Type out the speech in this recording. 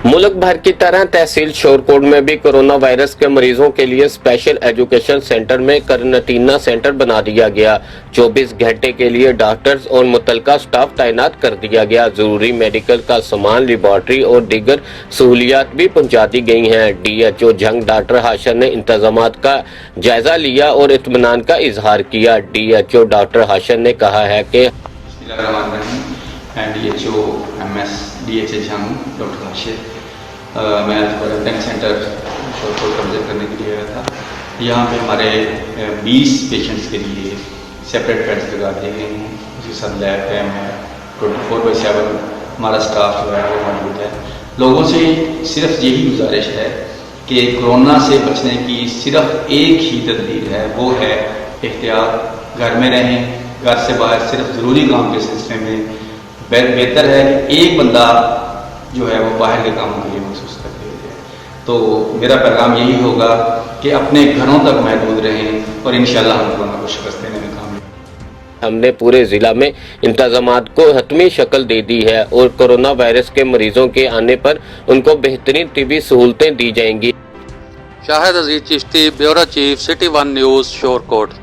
मुल्क भर की तरह तहसील शोरकोट में भी कोरोना वायरस के मरीजों के लिए स्पेशल एजुकेशन सेंटर में क्वारंटीन सेंटर बना दिया गया। 24 घंटे के लिए डॉक्टर्स और मुतलका स्टाफ तैनात कर दिया गया। जरूरी मेडिकल का सामान, लेबॉर्ट्री और दीगर सहूलियात भी पहुंचा दी गई हैं। DHO जंग डॉक्टर हाशर ने इंतजामात का जायजा लिया और इत्मीनान का इजहार किया। DHO डॉक्टर हाशर ने कहा है कि DHO MS DHA जंग डॉक्टर हाशिर, मैं क्वारंटाइन सेंटर शोरकोट का विजिट करने के लिए आया था। यहाँ पे हमारे 20 पेशेंट्स के लिए सेपरेट बेड्स लगा दिए गए हैं। उसके साथ लैब कैम है, 24/7 हमारा स्टाफ जो है वो मौजूद है। लोगों से सिर्फ यही गुजारिश है कि कोरोना से बचने की सिर्फ एक ही तदबीर है, वो है एहतियात। घर में रहें, घर से बाहर सिर्फ ज़रूरी काम के सिलसिले में बेहतर है कि एक बंदा जो है वो बाहर के कामों के लिए महसूस करते हुए जाए। तो मेरा पैगाम यही होगा कि अपने घरों तक महदूद रहें और इंशाअल्लाह हम कोरोना को शिकस्त देने में कामयाब। हमने पूरे जिला में इंतजामात को हतमी शक्ल दे दी है और कोरोना वायरस के मरीजों के आने पर उनको बेहतरीन तिबी सहूलतें दी जाएंगी। Shahid Aziz Chishti, bureau chief, city 1 news, Shorkot.